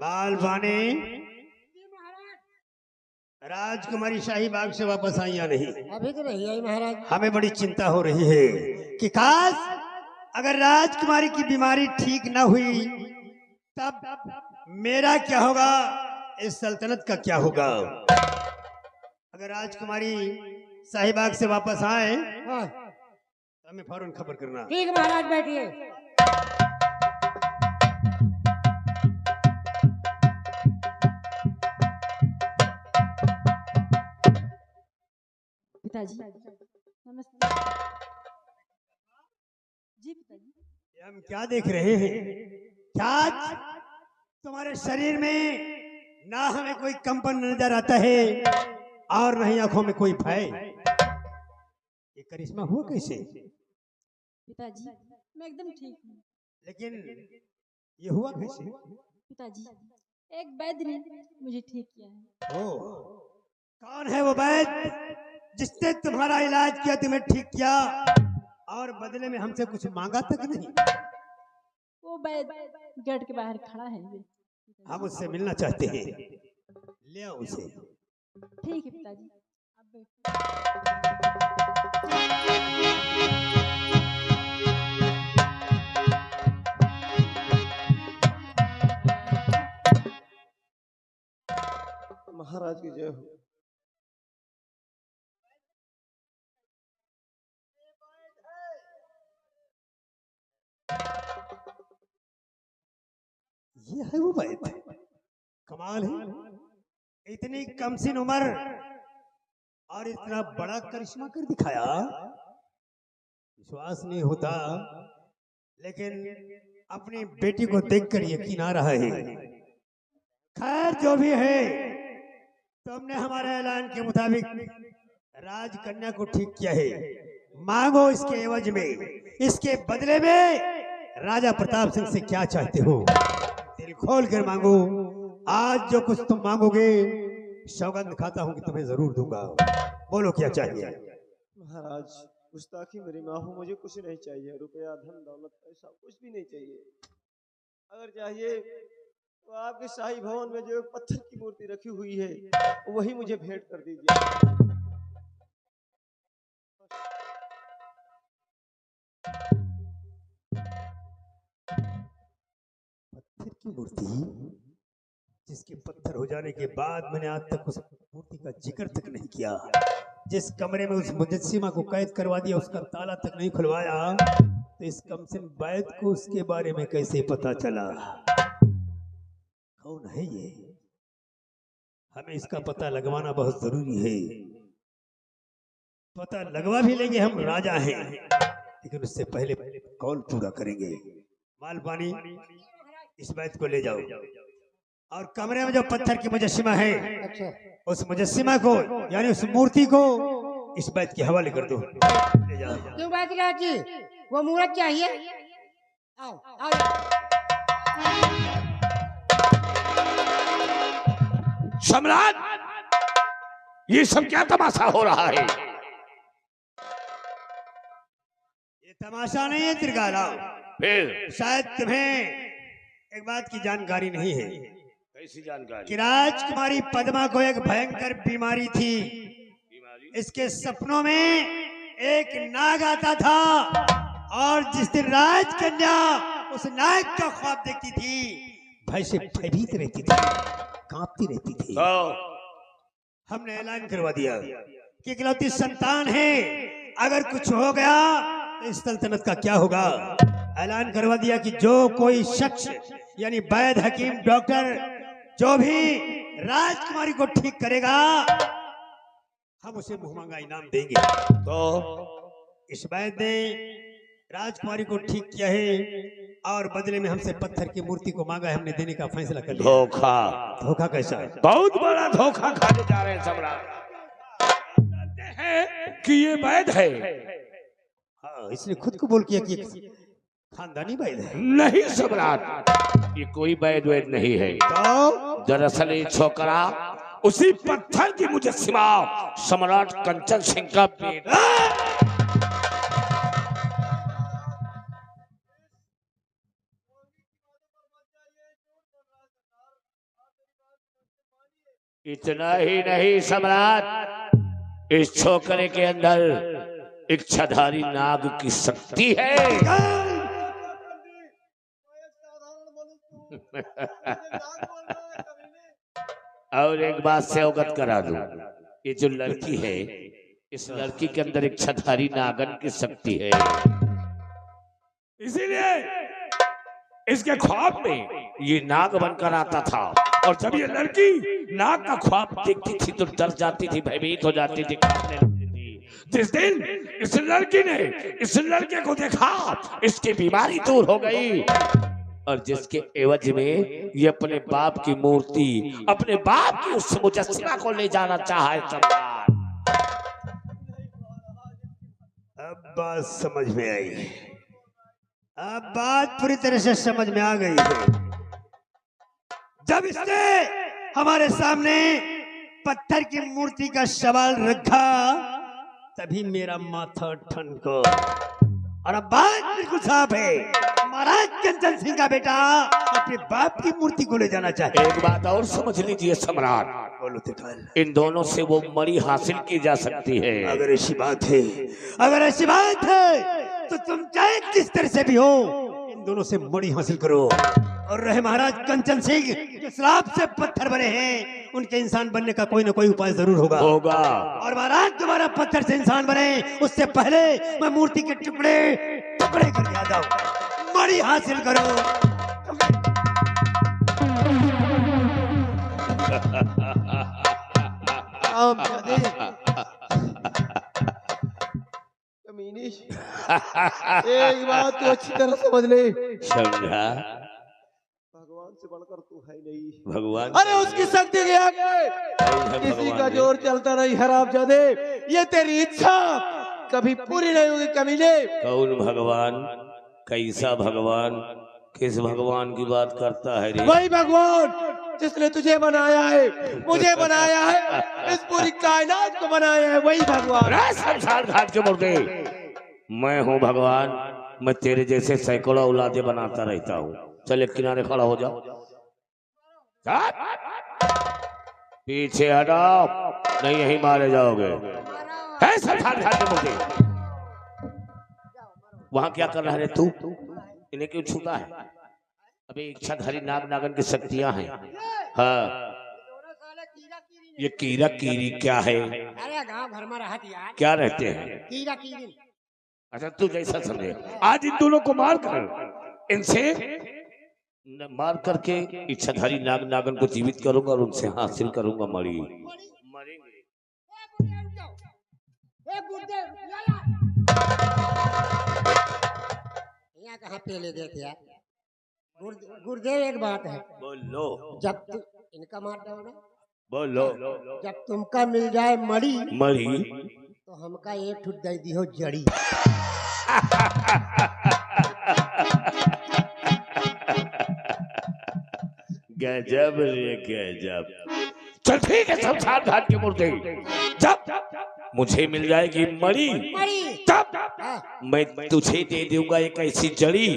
बालवानी राजकुमारी शाही बाग से वापस आई या नहीं? अभी तो नहीं आई महाराज। हमें बड़ी चिंता हो रही है कि काश अगर राजकुमारी की बीमारी ठीक न हुई तब मेरा क्या होगा, इस सल्तनत का क्या होगा। अगर राजकुमारी शाहीबाग से वापस आए हाँ। तो हमें फौरन खबर करना। ठीक है महाराज, बैठिए। पिताजी नमस्ते। जी पिताजी। हम क्या देख रहे हैं? क्या तुम्हारे शरीर में ना हमें कोई कंपन नजर आता है और नहीं आंखों में कोई भय। ये करिश्मा हुआ कैसे? पिताजी मैं एकदम ठीक हूँ। लेकिन ये हुआ कैसे? पिताजी एक वैद्य ने मुझे ठीक किया है। ओ, कौन है वो वैद्य जिसने तुम्हारा इलाज किया, तुम्हें ठीक किया और बदले में हमसे कुछ मांगा तक नहीं? वो वैद्य गेट के बाहर खड़ा है। हम उससे मिलना चाहते हैं, ले आओ उसे। ठीक है पिताजी, आप बैठिए। महाराज की जय हो। ये है वो वैद्य। कमाल है, इतनी कमसिन उम्र और इतना बड़ा करिश्मा कर दिखाया, विश्वास नहीं होता। लेकिन अपनी बेटी को देखकर यकीन आ रहा है। खैर जो भी है, तुमने हमारे ऐलान के मुताबिक राजकन्या को ठीक किया है। मांगो इसके एवज में, इसके बदले में राजा प्रताप सिंह से क्या चाहते हो, दिल खोल कर मांगो। आज जो कुछ तुम मांगोगे सौगंध खाता हूं कि तुम्हें जरूर दूंगा। बोलो क्या चाहिए? महाराज गुस्ताखी मेरी माफ हो, मुझे कुछ नहीं चाहिए। रुपया धन दौलत पैसा कुछ भी नहीं चाहिए। अगर चाहिए तो आपके शाही भवन में जो एक पत्थर की मूर्ति रखी हुई है वही मुझे भेंट कर दीजिए। पत्थर की मूर्ति, जिसके पत्थर हो जाने के बाद मैंने आज तक उस मूर्ति का जिक्र तक नहीं किया। जिस कमरे में उस मुजस्सिमा को कैद करवा दिया, उसका ताला तक नहीं खुलवाया, तो इस कमसिन वैद्य को उसके बारे में कैसे पता चला? कौन है ये? हमें इसका पता लगवाना बहुत जरूरी है। पता लगवा भी लेंगे, हम राजा हैं, लेकिन उससे पहले कौल पूरा करेंगे। मालपानी, इस वैद्य को ले जाओ और कमरे में जो पत्थर की मुजस्सिमा है, अच्छा। उस मुजस्सिमा को यानी उस मूर्ति को इस वैद्य के हवाले कर दो। ले जाओ। क्यों वैद्यराज जी, वो मूर्त चाहिए? आओ आओ। सम्राट, ये सब क्या तमाशा हो रहा है? ये तमाशा नहीं है त्रिकाला। फिर शायद तुम्हें एक बात की जानकारी नहीं है कैसी जानकारी? कि राजकुमारी पद्मा को एक भयंकर बीमारी थी। बीमारी? इसके सपनों में एक नाग आता था और जिस दिन राजकन्या उस नाग का ख्वाब देखती थी, भय से भयभीत रहती थी, कांपती रहती थी। तो हमने ऐलान करवा दिया कि इकलौती संतान है, अगर कुछ हो गया तो इस सल्तनत का क्या होगा। ऐलान करवा दिया कि जो कोई शख्स यानी वैद्य, हकीम, डॉक्टर जो भी राजकुमारी को ठीक करेगा, हम उसे मुंह मांगा इनाम देंगे। तो इस वैद्य ने राजकुमारी को ठीक किया है और बदले में हमसे पत्थर की मूर्ति को मांगा है। हमने देने का फैसला कर लिया। धोखा? धोखा कैसा है? बहुत बड़ा धोखा खाने जा रहे हैं सम्राट। जानते हैं कि ये वैद्य है? हाँ, इसने खुद को बोल किया कि खानदानी वैद्य है। नहीं सम्राट, ये कोई वैद्य नहीं है। तो दरअसल ये छोकरा उसी पत्थर की मुजस्सिमा सम्राट कंचन सिंह का बेटा इतना ही नहीं सम्राट, इस छोकरे के अंदर इच्छाधारी नाग की शक्ति है। और एक बात से अवगत करा दूं, ये जो लड़की है, इस लड़की के अंदर इच्छाधारी नागन की शक्ति है। इसीलिए इसके ख्वाब में ये नाग बनकर आता था, और जब ये लड़की नाग का ख्वाब देखती थी तो डर जाती थी, भयभीत हो जाती थी, कांपने लगती थी। जिस दिन इस लड़की ने इस लड़के को देखा, इसकी बीमारी दूर हो गई, और जिसके एवज में ये अपने बाप की मूर्ति, अपने बाप की उस मुजस्समा को ले जाना चाहे। अब बात समझ में आई, अब बात पूरी तरह से समझ में आ गई है। जब इसने हमारे सामने पत्थर की मूर्ति का सवाल रखा, तभी मेरा माथा ठनका। और अब बात बिल्कुल साफ है, महाराज कंचन सिंह का बेटा अपने बाप की मूर्ति को ले जाना चाहता है। एक बात और समझ लीजिए सम्राट, बोलो तिकाल। इन दोनों से वो मणि हासिल की जा सकती है। अगर ऐसी बात है, अगर ऐसी बात है, तो तुम चाहे किस तरह से भी हो, इन दोनों से मणि हासिल करो। और रहे महाराज कंचन सिंह जो श्राप से पत्थर बने हैं, उनके इंसान बनने का कोई ना कोई उपाय जरूर होगा। और महाराज तुम्हारा पत्थर से इंसान बने, उससे पहले मैं मूर्ति के टुकड़े टुकड़े करके आता हूँ। मणि हासिल करो। कमीनी, एक बात तो अच्छी तरह समझ ले, समझा? भगवान से बढ़कर तू है नहीं। भगवान, अरे उसकी शक्ति के आगे किसी का जोर चलता नहीं। हरामजादे, ये तेरी इच्छा कभी पूरी नहीं होगी कमीने। कौन भगवान? कैसा भगवान? किस भगवान की बात करता है रे? वही भगवान जिसने तुझे बनाया है, मुझे बनाया है, इस पूरी कायनात को बनाया है, वही भगवान। शमशान घाट के मुर्दे, मैं हूँ भगवान। मैं तेरे जैसे सैकड़ों औलादे बनाता रहता हूँ। चल एक किनारे खड़ा हो जाओ। पीछे हटाओ, नहीं यही मारे जाओगे। है शमशान घाट के मुर्दे, वहां क्या कर रहा है तू? इन्हें क्यों छूता है? अबे इच्छाधारी नाग नागन की शक्तियां हैं। हाँ, ये कीरा कीरी क्या है? अरे गांव घर में रहत यार, क्या रहते हैं? कीड़ा कीड़ी। अच्छा तू जैसा समझे, आज इन दोनों को मार कर, इनसे मार करके इच्छाधारी नाग नागन को जीवित करूंगा और उनसे हासिल करूंगा मणि। मरेंगे। यहाँ कहाँ पे ले गए थे यार? गुरुदेव एक बात है, बोलो। जब तू इनका मार दो ना, बोलो। जब तुमका मिल जाए मड़ी, मणि तो हमका एक ठुट दे दी हो जड़ी। गजब रे गजब। चल ठीक है शमशान घाट के मुर्दे, जब मुझे मिल जाएगी मणि, तब मैं तुझे दे दूंगा एक ऐसी जड़ी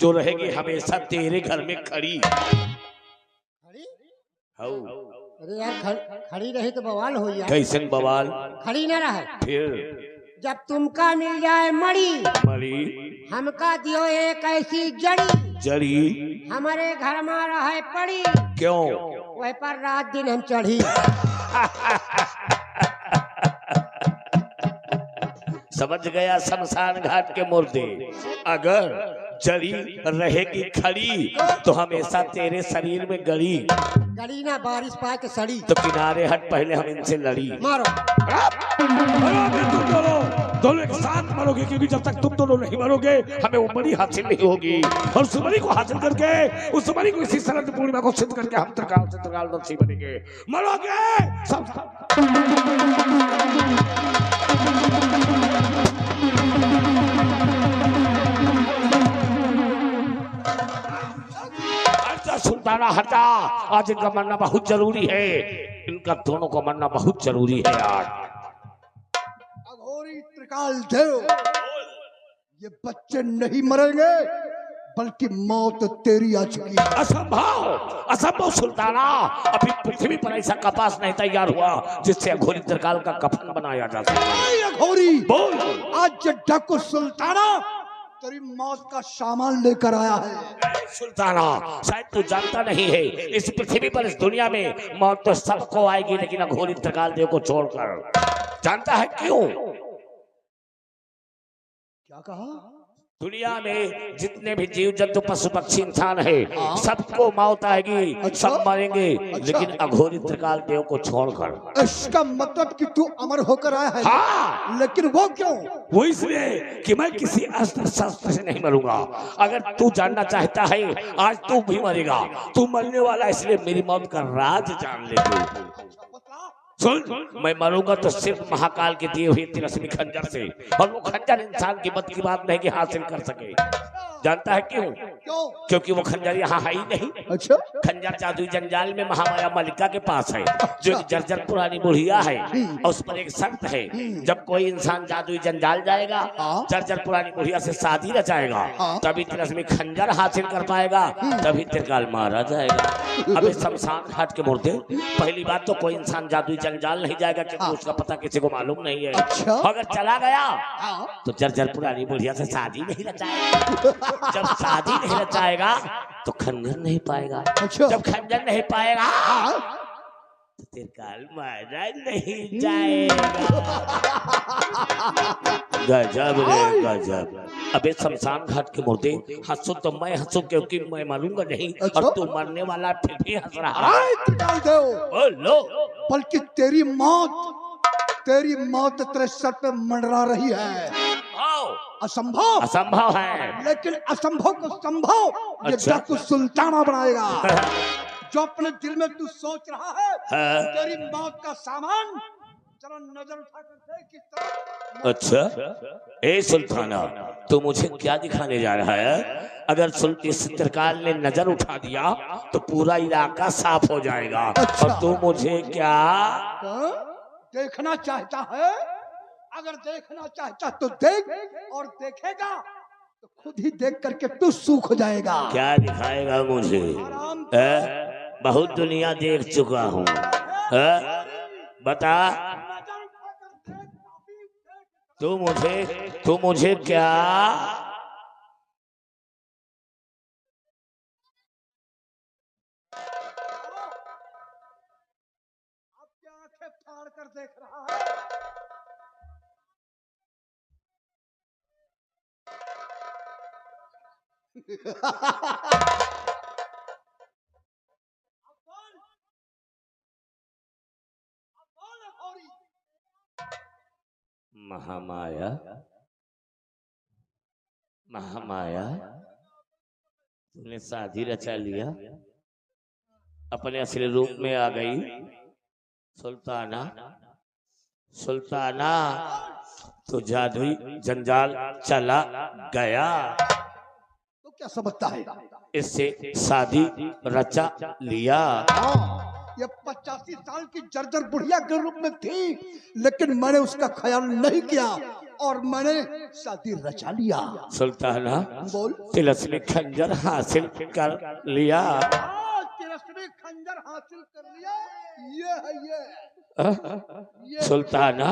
जो रहेगी हमेशा तेरे घर में खड़ी। अरे यार खड़ी रही तो बवाल हो यार। कैसे बवाल? खड़ी ना रहे फिर जब तुमका मिल जाए मड़ी, मणि हमका दियो एक ऐसी जड़ी, जड़ी हमारे घर में रहे पड़ी। क्यों? वही पर रात दिन हम चढ़ी। समझ गया शमशान घाट के मुर्दे, अगर जड़ी रहेगी खड़ी तो हमेशा तेरे शरीर में गड़ी गड़ी ना बारिश पाए के सड़ी। तो किनारे हट, पहले हम इनसे लड़ी। मारो मरोगे तुम दोनों एक साथ मरोगे, क्योंकि जब तक तुम दोनों नहीं मरोगे हमें वो मणि हासिल नहीं होगी। और उस मणि को हासिल करके, उस मणि को इसी शरद पूर्णिमा को सिद्ध करके हम त्रिकाल से त्रिकालदर्शी बनेंगे। मरोगे सब। सुल्ताना हटा, आज इनका मरना बहुत जरूरी है। इनका दोनों को मरना बहुत जरूरी है आज। अघोरी त्रिकाल देव, ये बच्चे नहीं मरेंगे बल्कि मौत तेरी आ चुकी है। असंभव, असंभव सुल्ताना। अभी पृथ्वी पर ऐसा कपास नहीं तैयार हुआ जिससे अघोरी त्रिकाल का कफन बनाया जा सके। ऐ अघोरी, बोल। आज डाकू सुल्ताना तेरी मौत का सामान लेकर आया है। सुल्ताना, शायद तू जानता नहीं है, इस पृथ्वी पर, इस दुनिया में मौत तो सबको आएगी, लेकिन अघोरी त्रिकाल देव को छोड़कर। जानता है क्यों? क्या कहा? दुनिया में जितने भी जीव जंतु पशु पक्षी इंसान है, सबको मौत आएगी, अच्छा? सब मरेंगे, अच्छा? लेकिन अघोरी त्रिकाल देव को छोड़कर। इसका मतलब कि तू अमर होकर आया है। हाँ, लेकिन वो क्यों? वो इसलिए कि मैं किसी अस्त्र शस्त्र से नहीं मरूंगा। अगर तू जानना चाहता है, आज तू भी मरेगा। तू मरने वाला, इसलिए मेरी मौत का राज जान ले तू। सुन, मैं मरूंगा तो सिर्फ महाकाल के दिए हुए तिलस्मी खंजर से, और वो खंजर इंसान की बद की बात नहीं कि हासिल कर सके। जानता है क्यों? क्यों? क्योंकि वो खंजर यहाँ है ही नहीं। अच्छा, खंजर जादुई जंजाल में महामाया मलिका के पास है, जो एक जर्जर पुरानी बुढ़िया है, और उस पर एक शर्त है, जब कोई इंसान जादुई जंजाल जाएगा, जर्जर पुरानी बुढ़िया से शादी रचाएगा, तभी तिलस्मी खंजर हासिल कर पाएगा, तभी त्रिकाल मारा जाएगा। अबे शमशान घाट के मुर्दे, पहली बात तो कोई इंसान जादुई जंजाल नहीं जाएगा, क्योंकि उसका पता किसी को मालूम नहीं है। अच्छा? अगर चला गया तो जर्जर पुरानी बुढ़िया से शादी नहीं रचाएगा। जब शादी नहीं रचाएगा तो खंजर नहीं पाएगा। अच्छा? जब खंजर नहीं पाएगा तो त्रिकाल मारा नहीं जाएगा। गजब रे गजब। अबे शमशान घाट के मुर्दे, हंसो तो मैं हंसू क्योंकि मैं मरूंगा नहीं, अच्छा? और तू मरने वाला फिर भी हंस रहा। आए त्रिकाल देव, बोलो। बल्कि तेरी मौत तेरे सर पे मंडरा रही है। असंभव, असंभव है, लेकिन असंभव को संभव ये अच्छा? डाकू सुल्ताना बनाएगा। जो अपने दिल में तू सोच रहा है, हाँ। तेरी मौत का सामान, जरा नजर उठा कर देख किस तरह। अच्छा, ए सुल्ताना, तू मुझे क्या दिखाने जा रहा है? अगर इस त्रिकाल ने नजर उठा दिया तो पूरा इलाका साफ हो जाएगा। अच्छा? और तू मुझे क्या देखना चाहता है? अगर देखना चाहता तो देख, और देखेगा तो खुद ही देख करके तू सूख जाएगा। क्या दिखाएगा मुझे? बहुत दुनिया देख चुका हूँ। बता, तू मुझे क्या? आपकी आंखें फाड़ कर देख रहा है। महामाया, महामाया, तूने शादी रचा लिया, अपने असली रूप में आ गई। सुल्ताना, सुल्ताना, तो जादुई जंजाल चला गया। तो क्या समझता है? इससे शादी रचा लिया। ये 85 साल की जर्जर बुढ़िया के रूप में थी, लेकिन मैंने उसका ख्याल नहीं किया और मैंने शादी रचा लिया। सुल्ताना, बोल। तिलस्मी खंजर हासिल कर लिया। तिलस्मी खंजर हासिल कर लिया। ये है ये। सुल्ताना,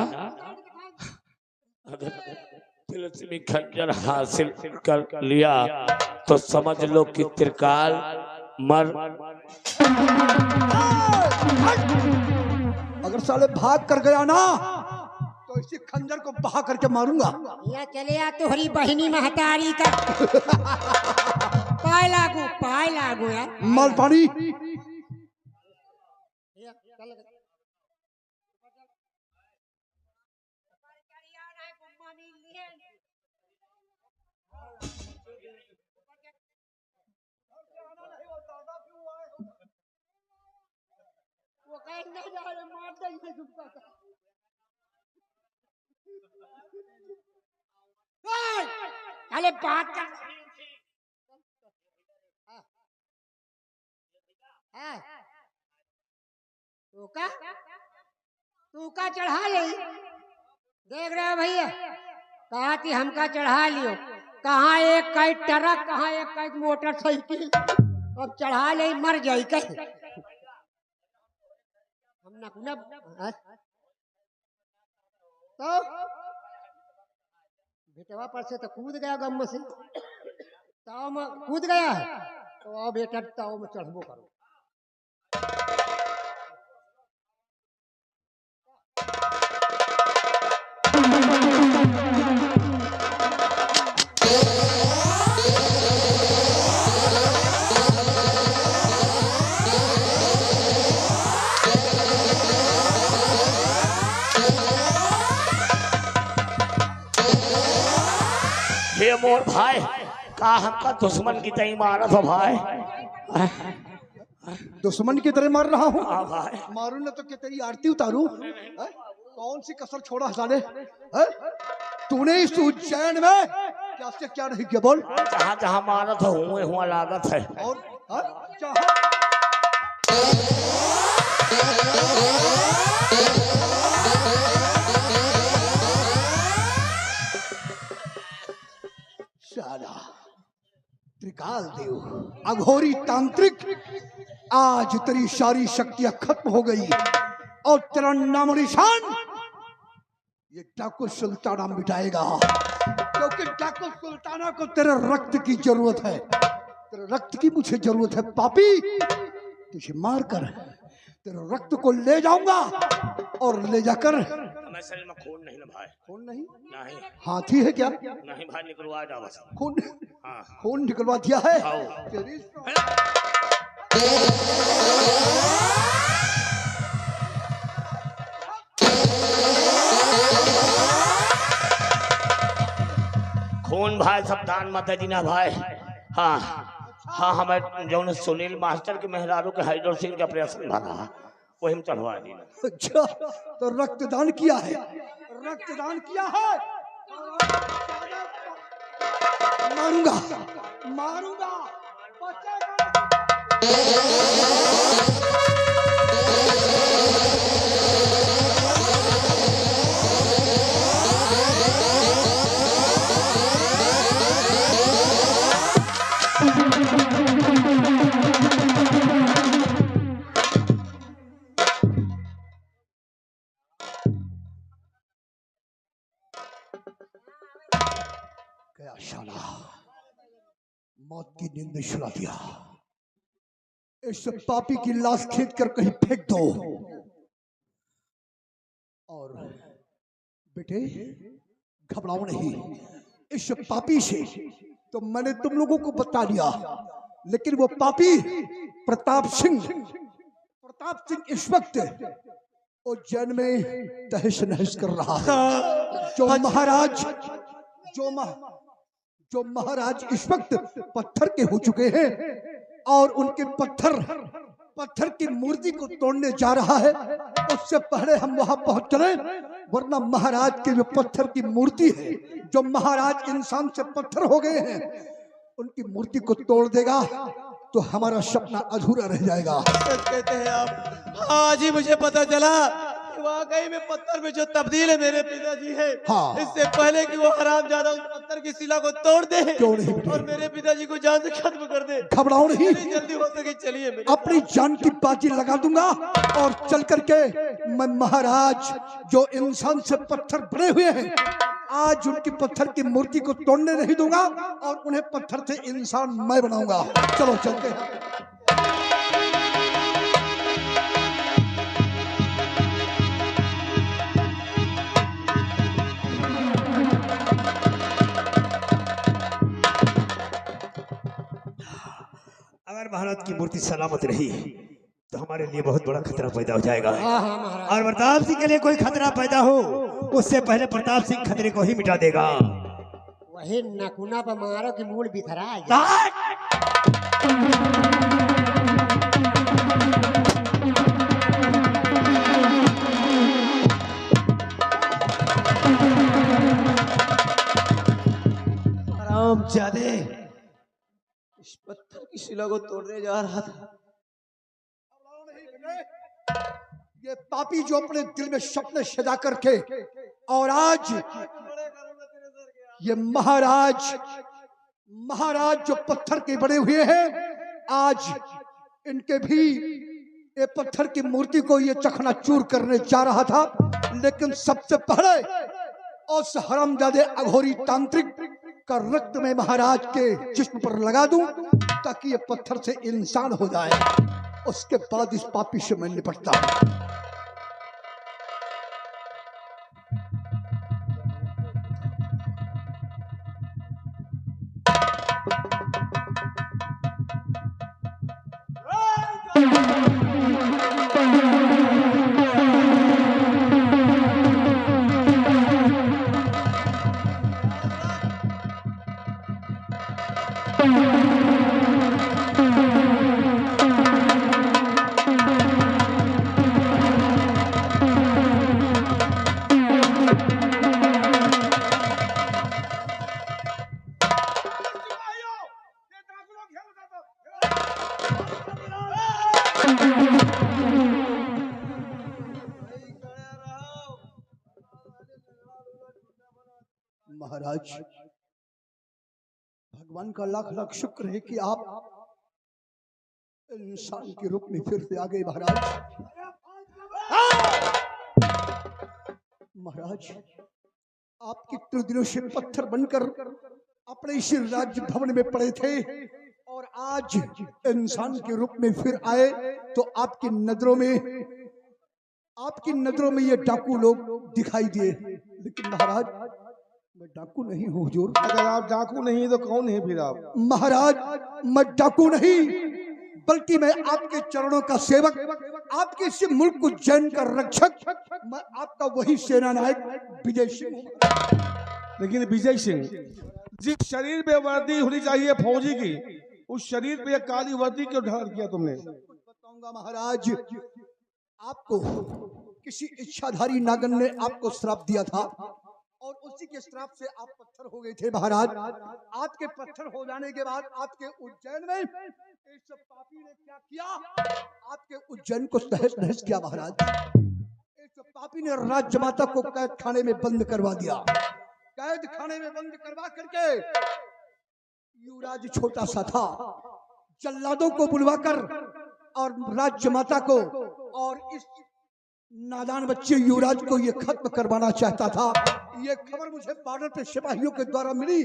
अगर तिलस्मी खंजर हासिल कर लिया तो समझ लो कि त्रिकाल मर। अगर साले भाग कर गया ना तो इसी खंजर को बहा करके मारूंगा। या चले आ तोहरी बहिनी महतारी का पाय लागू यार। माल पानी। अरे बात कर। तू का चढ़ा ले। देख रहे हो भैया, कहा कि हमका चढ़ा लियो, कहाँ एक कई ट्रक, कहाँ एक कई मोटरसाइकिल। अब चढ़ा ले मर जाई कहीं। हम नकुना तो बेटवा पर से तो कूद गया गम से, ताव में कूद गया है तो अब बेटा ताव में चढ़बो करो। हे मोर भाई, का हमका दुश्मन की तई मारत हो भाई। दुश्मन की तरह मार रहा हूँ। हाँ भाई, मारू न तो क्या तेरी आरती उतारू? हैं? कौन सी कसर छोड़ा साले? हैं? तूने इस उज्जैन में क्या से क्या नहीं किया बोल? जहाँ जहाँ मारत हो हुआ लागत है। और हैं? जहाँ साला त्रिकाल देव, अघोरी तांत्रिक, आज तेरी सारी शक्तियां खत्म हो गई और तेरा नाम निशान ये डाकू सुल्ताना मिटाएगा, क्योंकि डाकू सुल्ताना को तेरे रक्त की जरूरत है। तेरे रक्त की मुझे जरूरत है पापी। तुझे मारकर तेरे रक्त को ले जाऊंगा और ले जाकर। मैं शरीर में खून नहीं ना भाई। खून नहीं? नहीं हाथी है क्या? नहीं भाई, निकलवा दो बस। खून? हाँ खून निकलवा दिया है? आओ। तेरी खून भाई सब दान मत दीना भाई। हाँ हाँ, हमें जो सुनील मास्टर के मेहरारू के हाइड्रोसिल का ऑपरेशन बना, वही में चढ़वा दीना। अच्छा, तो रक्तदान किया है? रक्तदान किया है? मारूंगा मारूंगा, क्या शाला मौत की नींद में सुला दिया। इस पापी की लाश खींच कर कहीं फेंक दो। और बेटे घबराओ नहीं, इस पापी से तो मैंने तुम लोगों को बता दिया, लेकिन वो पापी प्रताप सिंह इस वक्त उज्जैन में तहस नहस कर रहा है। जो महाराज इस वक्त पत्थर के हो चुके हैं और उनके पत्थर की मूर्ति को तोड़ने जा रहा है। उससे पहले हम वहां पहुंच चले, वरना महाराज की जो पत्थर की मूर्ति है, जो महाराज इंसान से पत्थर हो गए हैं, उनकी मूर्ति को तोड़ देगा तो हमारा सपना अधूरा रह जाएगा। सच कहते हैं आप। आज ही मुझे पता चला कि वाकई में पत्थर में जो तब्दील है मेरे पिताजी है। हाँ। इससे पहले कि वो हरामजादा उस पत्थर की शिला को तोड़ दे क्यों नहीं बेटे? और मेरे पिताजी को जान से खत्म कर दे। घबराओ नहीं, जितनी जल्दी हो सके चलिए। अपनी जान की बाजी लगा दूंगा और चल करके मैं महाराज जो इंसान से पत्थर बने हुए हैं, आज उनकी पत्थर की मूर्ति को तोड़ने नहीं दूंगा और उन्हें पत्थर से इंसान मैं बनाऊंगा। चलो चलते हैं। अगर भारत की मूर्ति सलामत रही तो हमारे लिए बहुत बड़ा खतरा पैदा हो जाएगा। हाँ हाँ महाराज। और प्रताप सिंह के लिए कोई खतरा पैदा हो, उससे पहले प्रताप सिंह खतरे को ही मिटा देगा। वही नकुना पर मारो कि मूल बिखरा जाए। हरामजादे, इस पत्थर की शिला को तोड़ने जा रहा था। ये पापी जो अपने दिल में सपने सजा करके और आज ये महाराज महाराज जो पत्थर के बने हुए हैं, आज इनके भी ये पत्थर की मूर्ति को ये चकनाचूर करने जा रहा था, लेकिन सबसे पहले उस हरामजादे अघोरी तांत्रिक का रक्त में महाराज के जिस्म पर लगा दूं ताकि ये पत्थर से इंसान हो जाए। उसके बाद इस पापी से मैं निपटता हूं। महाराज, भगवान का लाख लाख शुक्र है कि आप इंसान के रूप में फिर से आ गए। महाराज, महाराज आप कितने दिनों से पत्थर बनकर अपने इसी राज्य भवन में पड़े थे और आज इंसान के रूप में फिर आए, तो आपकी नजरों में ये डाकू लोग दिखाई दिए। लेकिन महाराज, मैं डाकू नहीं हूँ हुजूर। अगर आप डाकू नहीं तो कौन है फिर आप? महाराज, मैं डाकू नहीं, बल्कि मैं आपके चरणों का सेवक, आपके इस मुल्क को जैन का रक्षक, मैं आपका वही सेना नायक विजय सिंह हूं। लेकिन विजय सिंह, जिस शरीर पे वर्दी होनी चाहिए फौजी की, उस शरीर पे काली वर्दी क्यों धारण किया तुमने? बताऊंगा महाराज। आपको किसी इच्छाधारी नागन ने आपको श्राप दिया था और उसी के श्राप से आप पत्थर हो गए थे। महाराज, आपके पत्थर हो जाने के बाद आपके उज्जैन में इस पापी ने क्या किया? आपके उज्जैन को तहस नहस किया। महाराज, इस पापी ने राज्य माता को कैद खाने में बंद करवा दिया। कैद खाने में बंद करवा करके, युवराज छोटा सा था, जल्लादों को बुलवाकर और राज्य माता को और इस नादान बच्चे युवराज को ये खत्म करवाना चाहता था। ये खबर मुझे बॉर्डर पे सिपाहियों के द्वारा मिली।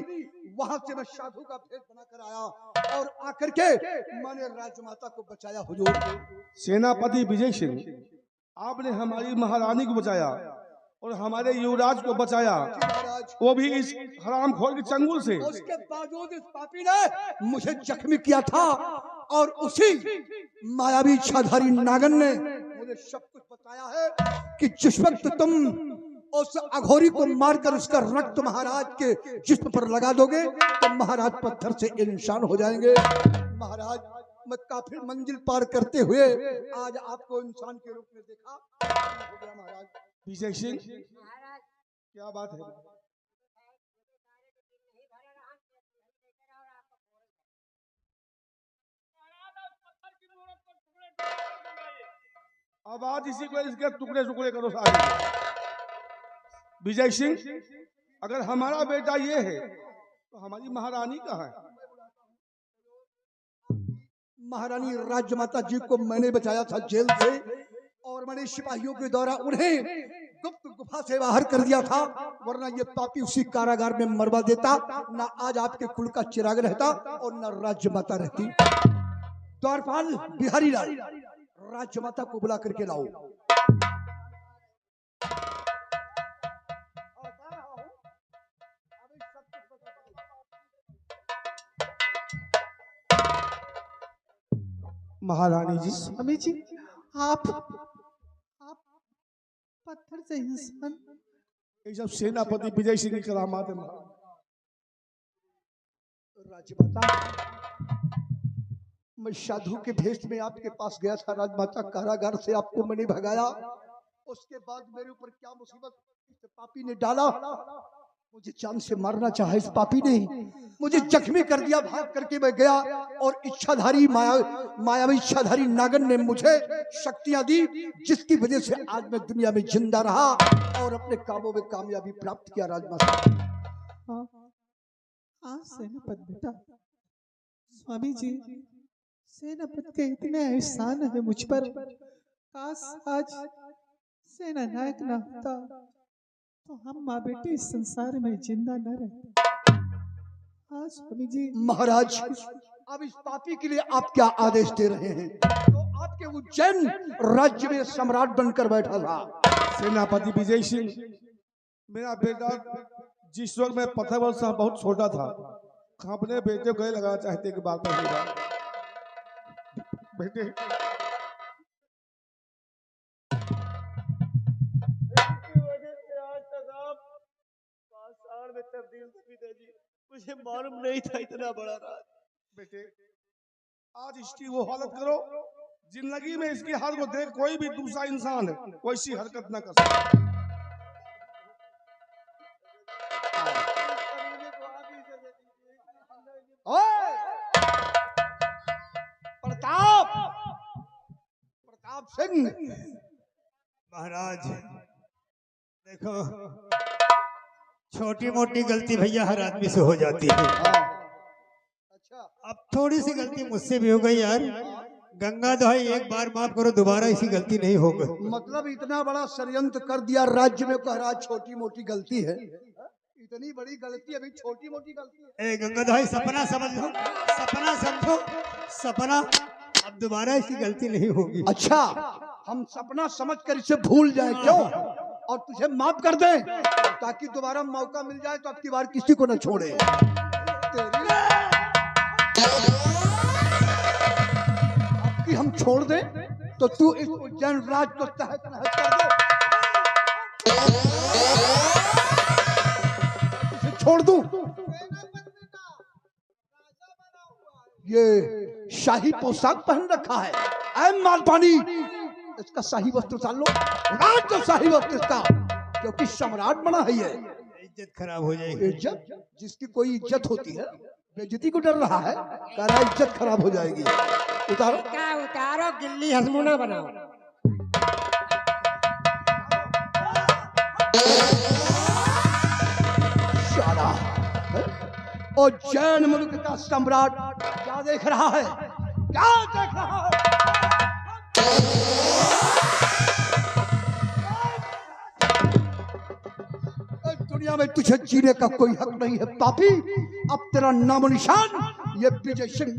वहां से मैं साधु का भेष बनाकर आया और आकर के मैंने राजमाता को बचाया। हुजूर, सेनापति विजय सिंह, आपने हमारी महारानी को बचाया और हमारे युवराज को बचाया, वो भी इस हरामखोर के चंगुल से। उसके बावजूद इस पापी ने मुझे जख्मी किया था और उसी मायावी इच्छाधारी नागन ने मुझे सब कुछ बताया है कि जिस वक्त तुम उस अघोरी को मारकर उसका रक्त महाराज के जिस्म पर लगा दोगे तो महाराज पत्थर से इंसान हो जाएंगे। महाराज, मैं काफी मंजिल पार करते हुए आज आपको इंसान के रूप में देखा। हो गया महाराज। विजय सिंह, क्या बात है? अब आज इसी को इसके टुकड़े टुकड़े करो सारे। विजय सिंह, अगर हमारा बेटा ये है तो हमारी महारानी कहाँ है? महारानी राजमाता जी को मैंने बचाया था जेल से और मैंने सिपाहियों के द्वारा उन्हें गुप्त गुफा से बाहर कर दिया था, वरना ये पापी उसी कारागार में मरवा देता। ना आज आपके कुल का चिराग रहता और ना राजमाता रहती। द्वारपाल बिहारी लाल, राजमाता को बुला करके लाओ। महारानी जी, स्वामी जी, आप पत्थर से इंसान। ये सब सेनापति विजय सिंह की करामात है। राजमाता, मैं साधु के भेष में आपके पास गया था। राजमाता, कारागार से आपको मैंने भगाया। उसके बाद मेरे ऊपर क्या मुसीबत इस पापी ने डाला। मुझे जान से मारना चाहा इस पापी ने, मुझे जख्मी कर दिया। भाग करके मैं गया और इच्छाधारी मायावी इच्छाधारी नागन ने मुझे शक्तियां दी, जिसकी वजह से आज मैं दुनिया में जिंदा रहा और अपने कामों में कामयाबी प्राप्त किया। राजमाता, हाँ सेनापति बेटा, स्वामी जी सेनापति के इतने एहसान है मुझ पर, काश आज सेना नायक ना होता तो हम माँ बेटी इस संसार में जिंदा न रहते। हाँ स्वामी जी। महाराज, अब इस पापी के लिए आप क्या आदेश दे रहे हैं? तो आपके उज्जैन राज्य में सम्राट बनकर बैठा था सेनापति विजय सिंह, मेरा बेटा जिस वक्त मैं पत्थर साहब बहुत छोटा था, अपने बेटे को गले लगाना चाहते कि बात पर बेटे पाषाण में तब्दील कर दी जी, मुझे मालूम नहीं था इतना बड़ा राज। बेटे आज इसकी वो हालत करो, जिंदगी में इसकी हाल को देख कोई भी दूसरा इंसान वैसी हरकत न कर सकता। प्रताप, प्रताप सिंह। महाराज देखो, छोटी मोटी गलती भैया हर आदमी से हो जाती है। अब थोड़ी सी गलती मुझसे भी हो गई यार, गंगा दहाई एक बार माफ करो, दोबारा ऐसी गलती नहीं होगी। मतलब इतना बड़ा षड्यंत्र कर दिया राज्य में, कह रहा छोटी मोटी गलती है। इतनी बड़ी गलती अभी छोटी मोटी गलती है। ए गंगा दहाई, सपना समझ लो, सपना समझो, सपना, अब दोबारा ऐसी गलती नहीं होगी। अच्छा, हम सपना समझकर इसे भूल जाए क्यों, और तुझे माफ कर दें ताकि दोबारा मौका मिल जाए तो अब की बार किसी को न छोड़े। अब की हम छोड़ दें तो तू इस उज्जैन राज को तहत नहत कर दे, तुझे छोड़ दूं। ये शाही पोशाक पहन रखा है, ऐ मालपानी, इसका शाही वस्त्र उतार लो, राज तो शाही वस्त्र इसका, क्योंकि सम्राट बना है ये। इज्जत खराब हो जाएगी। इज्जत, जिसकी कोई इज्जत होती है बेइज्जती को डर रहा है, कह रहा इज्जत खराब हो जाएगी। उतारो, क्या उतारो, गिल्ली हसमुना बनाओ। शाला, और जैन मुल्क का सम्राट क्या देख रहा है, क्या देख रहा है? दुनिया में तुझे जीने का कोई हक नहीं है पापी। अब तेरा नामो निशान ये विजय सिंह।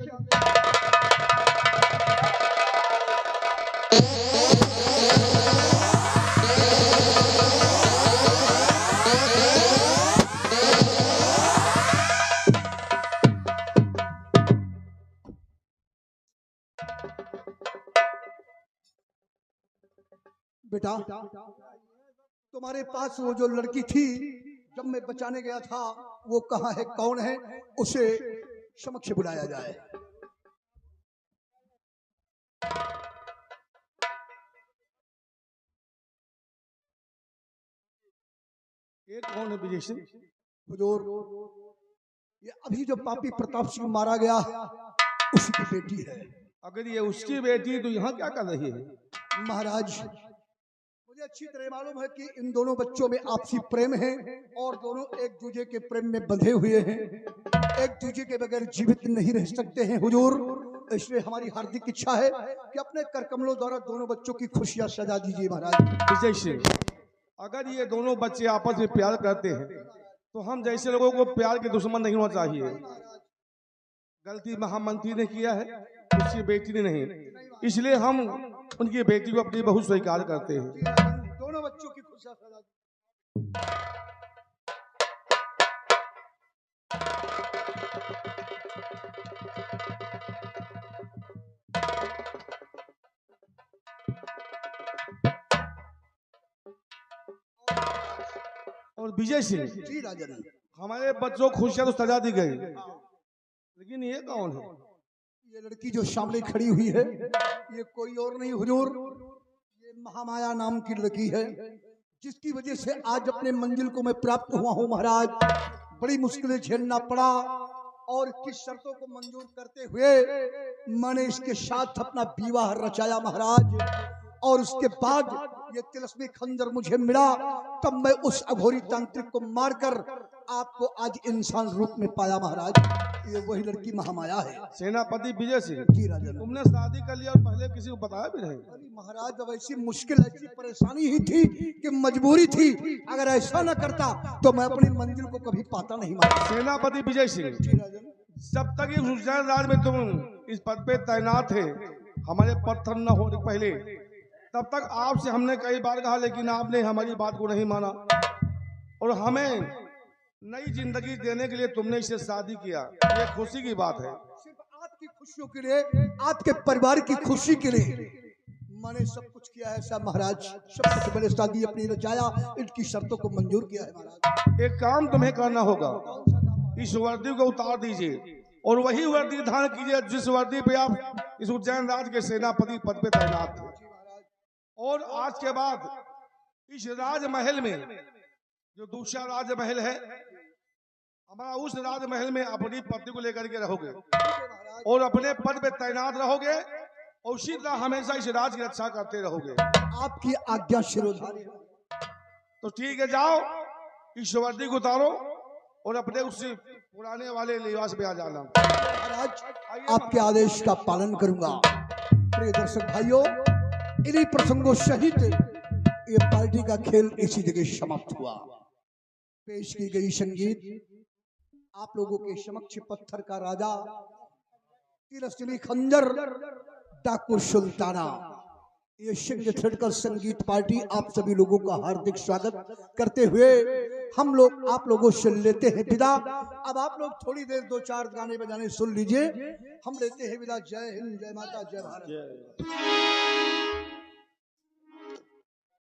बेटा, तुम्हारे पास वो जो लड़की थी जब मैं बचाने गया था, वो कहाँ है, कौन है, उसे समक्ष बुलाया जाए। ये कौन है विजय सिंह? हुजूर, ये अभी जो पापी प्रताप सिंह मारा गया उसी की बेटी है। अगर ये उसकी बेटी तो यहाँ क्या कर रही है? महाराज, मुझे अच्छी तरह मालूम है कि इन दोनों बच्चों में आपसी प्रेम है और दोनों एक दूसरे के प्रेम में बंधे हुए हैं, एक दूसरे के बगैर जीवित नहीं रह सकते हैं हुजूर। इसलिए हमारी हार्दिक इच्छा है कि अपने कर कमलों द्वारा दोनों बच्चों की खुशियां सजा दीजिए महाराज। विजय सिंह, अगर ये दोनों बच्चे आपस में प्यार करते हैं तो हम जैसे लोगों को प्यार के दुश्मन नहीं होना चाहिए। गलती महामंत्री ने किया है, उसकी बेटी ने नहीं, इसलिए हम उनकी बेटी को अपनी बहू स्वीकार करते हैं। दोनों बच्चों की खुशियां सजा और विजय सिंह जी राजन, हमारे बच्चों को खुशियां तो सजा दी गई, लेकिन ये कौन है? ये लड़की जो सामने खड़ी हुई है ये कोई और नहीं हुजूर, ये महामाया नाम की लड़की है, जिसकी वजह से आज अपने मंजिल को मैं प्राप्त हुआ हूँ महाराज। बड़ी मुश्किलें झेलना पड़ा और किस शर्तों को मंजूर करते हुए मैंने इसके साथ अपना विवाह रचाया महाराज। और उसके बाद ये तिलस्मी खंजर मुझे मिला, तब मैं उस अघोरी तांत्रिक को मारकर आपको आज इंसान रूप में पाया महाराज। ये वही लड़की महामाया है। सेनापति विजय सिंह, जी राजन। तुमने शादी कर लिया और पहले किसी को बताया भी नहीं? अरे महाराज, जब ऐसी मुश्किल, ऐसी परेशानी ही थी कि मजबूरी थी। अगर ऐसा न करता तो मैं अपनी मंजिल को कभी पाता नहीं महाराज। सेनापति विजय सिंह, जी राजन। जब तक इस उज्जैन राज में तुम इस पद पे तैनात थे, हमारे पत्थर न होने पहले, तब तक आपसे हमने कई बार कहा, लेकिन आपने हमारी बात को नहीं माना और हमें नई जिंदगी देने के लिए तुमने इससे शादी किया। ये खुशी की बात है। सिर्फ आपकी खुशियों के लिए, आपके परिवार की खुशी के लिए मैंने सब कुछ किया है साहब महाराज। सब कुछ मैंने शादी अपनी रचाया, इनकी शर्तों को मंजूर किया है महाराज। एक काम तुम्हें करना होगा, इस वर्दी को उतार दीजिए और वही वर्दी धारण कीजिए जिस वर्दी पे आप इस उज्जैन राज के सेनापति पद पे तैनात थे। और आज के बाद इस राजमहल में, जो दूसरा राजमहल है हमारा, उस राजमहल में अपनी पत्नी को लेकर के रहोगे और अपने पद पे तैनात रहोगे और उसी तरह हमेशा इस राज की रक्षा करते रहोगे। आपकी आज्ञा शिरोधार्य। तो ठीक है, जाओ इस वर्दी को उतारो और अपने उस पुराने वाले लिबास में आ जाना। महाराज, आपके आदेश का पालन करूंगा। प्रिय दर्शक भाइयों, इन्हीं प्रसंगों सहित ये पार्टी का खेल इसी जगह समाप्त हुआ। पेश की गई संगीत आप लोगों के समक्ष पत्थर का राजा, तिरस्मी खंजर, डाकू सुल्ताना, ये सिंह थ्रेडकर संगीत पार्टी आप सभी लोगों का हार्दिक स्वागत करते हुए हम लोग आप लोगों से लेते हैं विदा। अब आप लोग थोड़ी देर 2-4 गाने बजाने सुन लीजिए। हम लेते हैं विदा। जय हिंद, जय माता, जय भारत।